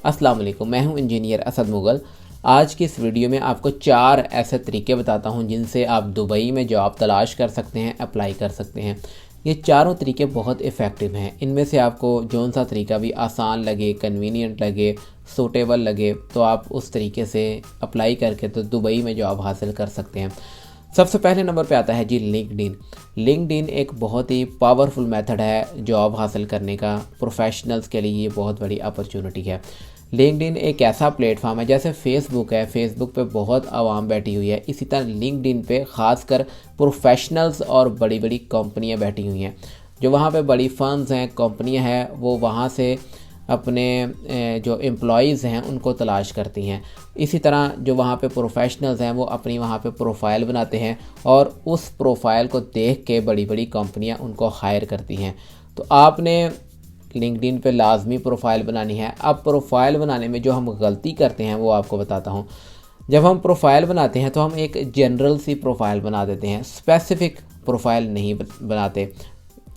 अस्सलाम वालेकुम, मैं हूं इंजीनियर असद मुगल। आज की इस वीडियो में आपको 4 ऐसे तरीके बताता हूं जिनसे आप दुबई में जॉब तलाश कर सकते हैं, अप्लाई कर सकते हैं। ये चारों तरीके बहुत इफ़ेक्टिव हैं। इनमें से आपको जौन सा तरीका भी आसान लगे, कन्वीनियंट लगे, सूटेबल लगे, तो आप उस तरीके से अप्लाई करके तो दुबई में जॉब हासिल कर सकते हैं। सबसे पहले नंबर पे आता है जी लिंक्डइन। लिंक्डइन एक बहुत ही पावरफुल मेथड है जॉब हासिल करने का। प्रोफेशनल्स के लिए ये बहुत बड़ी अपॉर्चुनिटी है। लिंक्डइन एक ऐसा प्लेटफॉर्म है, जैसे फेसबुक है, फेसबुक पे बहुत आवाम बैठी हुई है, इसी तरह लिंक्डइन पे ख़ासकर प्रोफेशनल्स और बड़ी बड़ी कंपनियां बैठी हुई हैं। जो वहाँ पे बड़ी फर्म्स हैं, कंपनियां हैं, वो वहाँ से अपने जो एम्प्लॉयज़ हैं उनको तलाश करती हैं। इसी तरह जो वहाँ पे प्रोफेशनल्स हैं वो अपनी वहाँ पे प्रोफाइल बनाते हैं और उस प्रोफाइल को देख के बड़ी बड़ी कंपनियाँ उनको हायर करती हैं। तो आपने लिंक्डइन पे लाजमी प्रोफाइल बनानी है। अब प्रोफाइल बनाने में जो हम गलती करते हैं वो आपको बताता हूँ। जब हम प्रोफाइल बनाते हैं तो हम एक जनरल सी प्रोफाइल बना देते हैं, स्पेसिफ़िक प्रोफाइल नहीं बनाते।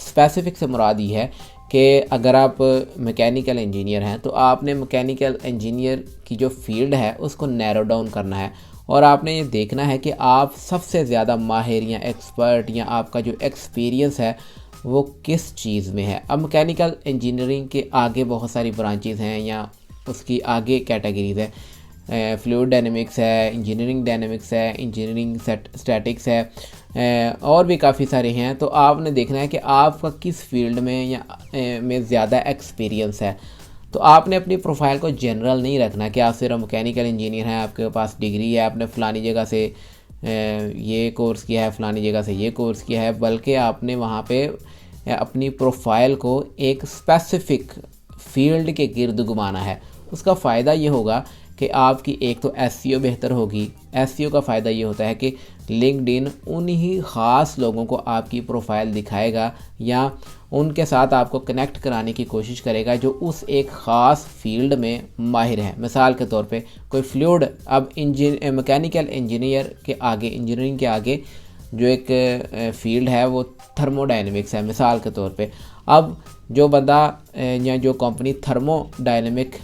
स्पेसिफ़िक से मुराद ये है कि अगर आप मैकेनिकल इंजीनियर हैं तो आपने मैकेनिकल इंजीनियर की जो फील्ड है उसको नैरो डाउन करना है और आपने ये देखना है कि आप सबसे ज़्यादा माहिर या एक्सपर्ट या आपका जो एक्सपीरियंस है वो किस चीज़ में है। अब मैकेनिकल इंजीनियरिंग के आगे बहुत सारी ब्रांचेज़ हैं या उसकी आगे कैटेगरीज़ हैं। फ्लूइड डायनेमिक्स है, इंजीनियरिंग डायनेमिक्स है, इंजीनियरिंग स्टैटिक्स है, और भी काफ़ी सारे हैं। तो आपने देखना है कि आपका किस फील्ड में या में ज़्यादा एक्सपीरियंस है। तो आपने अपनी प्रोफाइल को जनरल नहीं रखना कि आप सिर्फ मैकेनिकल इंजीनियर हैं, आपके पास डिग्री है, आपने फ़लानी जगह से ये कोर्स किया है, फ़लानी जगह से ये कोर्स किया है, बल्कि आपने वहाँ पे अपनी प्रोफाइल को एक स्पेसिफ़िक फ़ील्ड के गिर्द घुमाना है। उसका फ़ायदा ये होगा कि आपकी एक तो एसईओ बेहतर होगी। एसईओ का फ़ायदा ये होता है कि लिंक्डइन उन्हीं ख़ास लोगों को आपकी प्रोफाइल दिखाएगा या उनके साथ आपको कनेक्ट कराने की कोशिश करेगा जो उस एक ख़ास फील्ड में माहिर है। मिसाल के तौर पे कोई फ्लूइड, अब मैकेनिकल इंजीनियर के आगे, इंजीनियरिंग के आगे जो एक फील्ड है वो थर्मोडायनेमिक्स है मिसाल के तौर पे। अब जो बंदा या जो कंपनी थर्मोडायनेमिक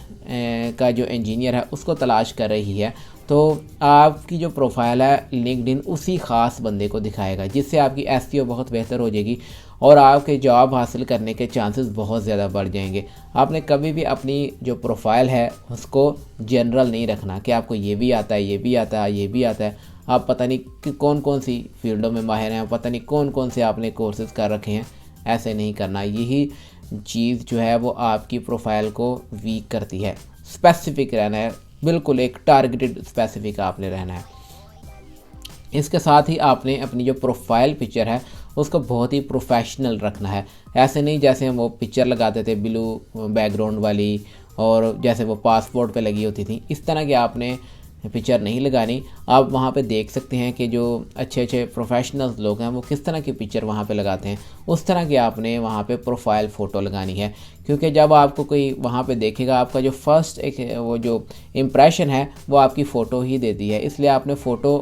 का जो इंजीनियर है उसको तलाश कर रही है, तो आपकी जो प्रोफाइल है लिंक्डइन उसी ख़ास बंदे को दिखाएगा, जिससे आपकी एसईओ बहुत बेहतर हो जाएगी और आपके जॉब हासिल करने के चांसेस बहुत ज़्यादा बढ़ जाएंगे। आपने कभी भी अपनी जो प्रोफाइल है उसको जनरल नहीं रखना कि आपको ये भी आता है, ये भी आता है, ये भी आता है। आप पता नहीं कि कौन कौन सी फील्डों में माहिर हैं, पता नहीं कौन कौन से आपने कोर्सेज़ कर रखे हैं। ऐसे नहीं करना। यही चीज़ जो है वो आपकी प्रोफाइल को वीक करती है। स्पेसिफिक रहना है, बिल्कुल एक टारगेटेड स्पेसिफिक आपने रहना है। इसके साथ ही आपने अपनी जो प्रोफाइल पिक्चर है उसको बहुत ही प्रोफेशनल रखना है। ऐसे नहीं जैसे हम वो पिक्चर लगाते थे ब्लू बैकग्राउंड वाली और जैसे वो पासपोर्ट पे लगी होती थी, इस तरह की आपने पिक्चर नहीं लगानी। आप वहाँ पे देख सकते हैं कि जो अच्छे अच्छे प्रोफेशनल्स लोग हैं वो किस तरह की पिक्चर वहाँ पे लगाते हैं, उस तरह की आपने वहाँ पे प्रोफाइल फ़ोटो लगानी है। क्योंकि जब आपको कोई वहाँ पे देखेगा, आपका जो फर्स्ट एक वो जो इम्प्रेशन है वो आपकी फ़ोटो ही देती है। इसलिए आपने फ़ोटो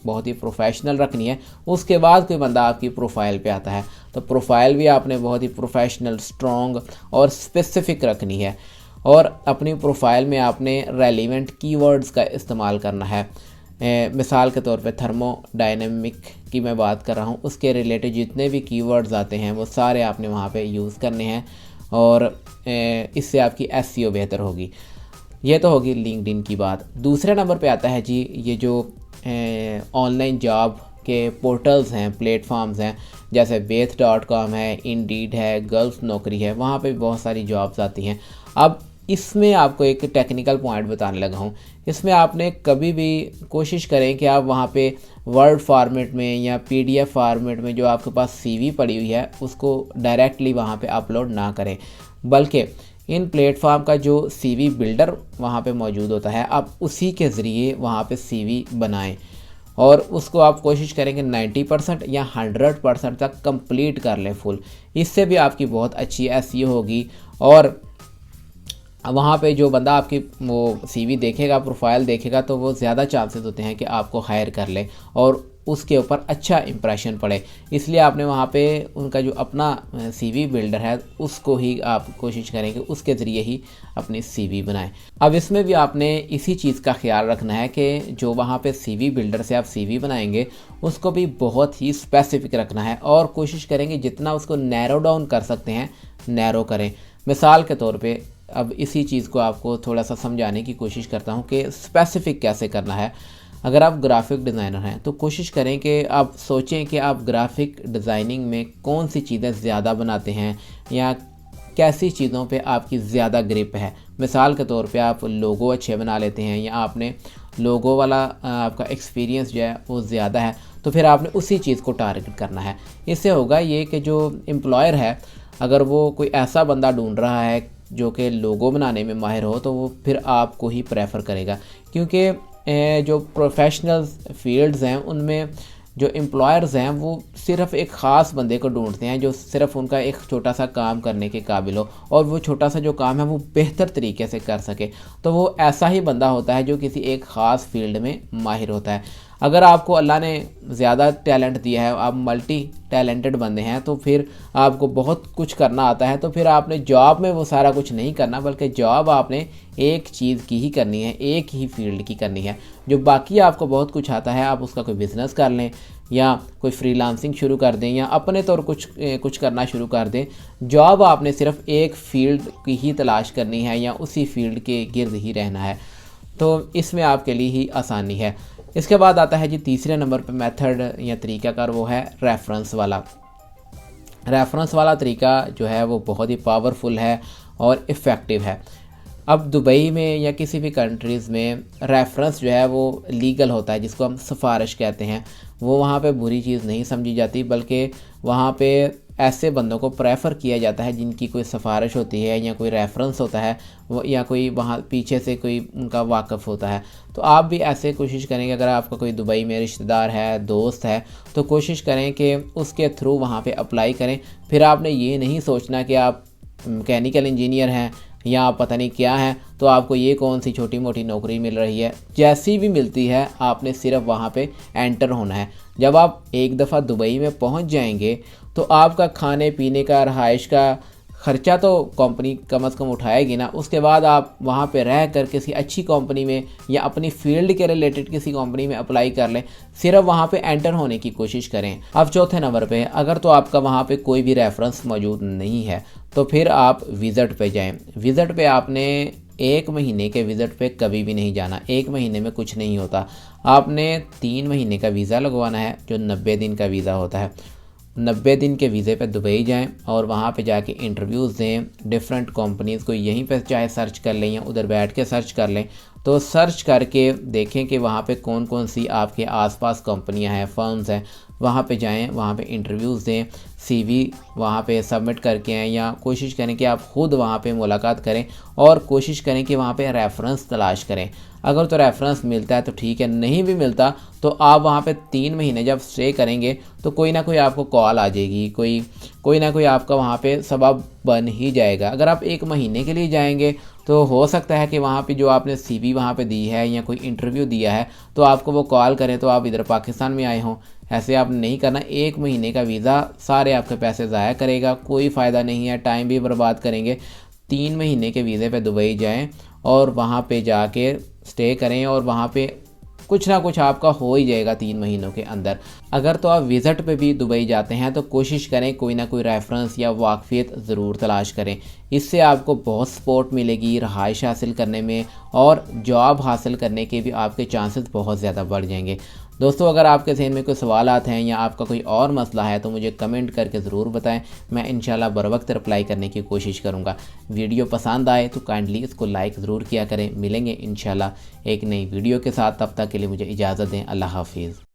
बहुत ही प्रोफेशनल रखनी है। उसके बाद कोई बंदा आपकी प्रोफाइल पे आता है तो प्रोफाइल भी आपने बहुत ही प्रोफेशनल, स्ट्रॉन्ग और स्पेसिफिक रखनी है। और अपनी प्रोफाइल में आपने रेलिवेंट कीवर्ड्स का इस्तेमाल करना है। मिसाल के तौर पे थर्मोडायनेमिक की मैं बात कर रहा हूँ, उसके रिलेटेड जितने भी कीवर्ड्स आते हैं वो सारे आपने वहाँ पे यूज़ करने हैं और इससे आपकी एसईओ बेहतर होगी। ये तो होगी लिंक्डइन की बात। दूसरे नंबर पे आता है जी ये जो ऑनलाइन जॉब के पोर्टल्स हैं, प्लेटफॉर्म्स हैं, जैसे बेथ.com है, इंडीड है, गल्फ नौकरी है, वहाँ पे बहुत सारी जॉब्स आती हैं। अब इसमें आपको एक टेक्निकल पॉइंट बताने लगा हूँ। इसमें आपने कभी भी कोशिश करें कि आप वहाँ पे वर्ड फॉर्मेट में या पीडीएफ फॉर्मेट में जो आपके पास सीवी पड़ी हुई है उसको डायरेक्टली वहाँ पे अपलोड ना करें, बल्कि इन प्लेटफॉर्म का जो सीवी बिल्डर वहाँ पे मौजूद होता है आप उसी के ज़रिए वहाँ पे सीवी बनाएं और उसको आप कोशिश करेंगे 90% या 100% तक कंप्लीट कर लें फुल। इससे भी आपकी बहुत अच्छी एसईओ होगी और वहाँ पे जो बंदा आपकी वो सीवी देखेगा, प्रोफाइल देखेगा, तो वो ज़्यादा चांसेस होते हैं कि आपको हायर कर ले और उसके ऊपर अच्छा इंप्रेशन पड़े, इसलिए आपने वहाँ पे उनका जो अपना CV बिल्डर है उसको ही आप कोशिश करें कि उसके ज़रिए ही अपनी CV बनाएं। अब इसमें भी आपने इसी चीज़ का ख्याल रखना है कि जो वहाँ पे CV बिल्डर से आप CV बनाएंगे उसको भी बहुत ही स्पेसिफिक रखना है और कोशिश करेंगे जितना उसको नैरो डाउन कर सकते हैं नैरो करें। मिसाल के तौर पे अब इसी चीज़ को आपको थोड़ा सा समझाने की कोशिश करता हूँ कि स्पेसिफिक कैसे करना है। अगर आप ग्राफिक डिज़ाइनर हैं तो कोशिश करें कि आप सोचें कि आप ग्राफिक डिज़ाइनिंग में कौन सी चीज़ें ज़्यादा बनाते हैं या कैसी चीज़ों पे आपकी ज़्यादा ग्रिप है। मिसाल के तौर पे आप लोगो अच्छे बना लेते हैं या आपने लोगो वाला आपका एक्सपीरियंस जो है वो ज़्यादा है, तो फिर आपने उसी चीज़ को टारगेट करना है। इससे होगा ये कि जो एम्प्लॉयर है अगर वो कोई ऐसा बंदा ढूंढ रहा है जो कि लोगो बनाने में माहिर हो तो वो फिर आपको ही प्रेफर करेगा, क्योंकि जो प्रोफेशनल फील्ड्स हैं उनमें जो एम्प्लॉयर्स हैं वो सिर्फ़ एक ख़ास बंदे को ढूंढते हैं जो सिर्फ़ उनका एक छोटा सा काम करने के काबिल हो और वो छोटा सा जो काम है वो बेहतर तरीके से कर सके। तो वो ऐसा ही बंदा होता है जो किसी एक ख़ास फील्ड में माहिर होता है। अगर आपको अल्लाह ने ज़्यादा टैलेंट दिया है, आप मल्टी टैलेंटेड बंदे हैं, तो फिर आपको बहुत कुछ करना आता है, तो फिर आपने जॉब में वो सारा कुछ नहीं करना, बल्कि जॉब आपने एक चीज़ की ही करनी है, एक ही फील्ड की करनी है। जो बाकी आपको बहुत कुछ आता है आप उसका कोई बिज़नेस कर लें या कोई फ्रीलांसिंग शुरू कर दें या अपने तौर कुछ करना शुरू कर दें। जॉब आपने सिर्फ एक फील्ड की ही तलाश करनी है या उसी फील्ड के गिर्द ही रहना है, तो इसमें आपके लिए ही आसानी है। इसके बाद आता है जी तीसरे नंबर पे मेथड या तरीक़ाकार, वो है रेफरेंस वाला। रेफरेंस वाला तरीका जो है वो बहुत ही पावरफुल है और इफ़ेक्टिव है। अब दुबई में या किसी भी कंट्रीज़ में रेफरेंस जो है वो लीगल होता है, जिसको हम सिफारिश कहते हैं। वो वहाँ पे बुरी चीज़ नहीं समझी जाती, बल्कि वहाँ पे ऐसे बंदों को प्रेफर किया जाता है जिनकी कोई सिफारिश होती है या कोई रेफरेंस होता है या कोई वहाँ पीछे से कोई उनका वाकफ़ होता है। तो आप भी ऐसे कोशिश करेंगे, अगर आपका कोई दुबई में रिश्तेदार है, दोस्त है, तो कोशिश करें कि उसके थ्रू वहाँ पे अप्लाई करें। फिर आपने ये नहीं सोचना कि आप मैकेनिकल इंजीनियर हैं या आप पता नहीं क्या है तो आपको ये कौन सी छोटी मोटी नौकरी मिल रही है। जैसी भी मिलती है आपने सिर्फ वहाँ पे एंटर होना है। जब आप एक दफ़ा दुबई में पहुँच जाएंगे तो आपका खाने पीने का, रहाइश का ख़र्चा तो कंपनी कम से कम उठाएगी ना। उसके बाद आप वहाँ पे रह कर किसी अच्छी कंपनी में या अपनी फील्ड के रिलेटेड किसी कंपनी में अप्लाई कर लें। सिर्फ वहाँ पे एंटर होने की कोशिश करें। अब चौथे नंबर पे, अगर तो आपका वहाँ पे कोई भी रेफरेंस मौजूद नहीं है तो फिर आप विज़िट पे जाएं। विज़िट पे आपने 1 महीने के विज़िट पे कभी भी नहीं जाना। 1 महीने में कुछ नहीं होता। आपने 3 महीने का वीज़ा लगवाना है जो 90 दिन का वीज़ा होता है। 90 दिन के वीज़े पे दुबई जाएं और वहाँ पे जाके इंटरव्यूज़ दें। डिफरेंट कंपनीज़ को यहीं पे चाहे सर्च कर लें या उधर बैठ के सर्च कर लें, तो सर्च करके देखें कि वहाँ पे कौन कौन सी आपके आसपास कंपनियाँ हैं, फर्म्स हैं। वहाँ पे जाएं, वहाँ पे इंटरव्यूज़ दें, CV वहाँ पे सबमिट करके आएँ या कोशिश करें कि आप ख़ुद वहाँ पे मुलाकात करें और कोशिश करें कि वहाँ पे रेफरेंस तलाश करें। अगर तो रेफरेंस मिलता है तो ठीक है, नहीं भी मिलता तो आप वहाँ पे 3 महीने जब स्टे करेंगे तो कोई ना कोई आपको कॉल आ जाएगी, कोई ना कोई आपका वहाँ पे सबब बन ही जाएगा। अगर आप 1 महीने के लिए जाएंगे तो हो सकता है कि वहाँ पे जो आपने CV वहाँ पे दी है या कोई इंटरव्यू दिया है तो आपको वो कॉल करें तो आप इधर पाकिस्तान में आए हों। ऐसे आपने नहीं करना। 1 महीने का वीज़ा सारे आपके पैसे ज़ाया करेगा, कोई फ़ायदा नहीं है, टाइम भी बर्बाद करेंगे। 3 महीने के वीज़े पे दुबई जाएं और वहाँ पे जाके स्टे करें और वहाँ पे कुछ ना कुछ आपका हो ही जाएगा 3 महीनों के अंदर। अगर तो आप विज़िट पे भी दुबई जाते हैं तो कोशिश करें कोई ना कोई रेफरेंस या वाकफ़ियत ज़रूर तलाश करें। इससे आपको बहुत सपोर्ट मिलेगी रहाइश हासिल करने में और जॉब हासिल करने के भी आपके चांसेस बहुत ज़्यादा बढ़ जाएंगे। दोस्तों, अगर आपके ज़हन में कोई सवालात हैं या आपका कोई और मसला है तो मुझे कमेंट करके ज़रूर बताएं। मैं इंशाल्लाह बर वक्त रिप्लाई करने की कोशिश करूँगा। वीडियो पसंद आए तो काइंडली इसको लाइक ज़रूर किया करें। मिलेंगे इंशाल्लाह एक नई वीडियो के साथ, तब तक के लिए मुझे इजाज़त दें। अल्लाह हाफिज़।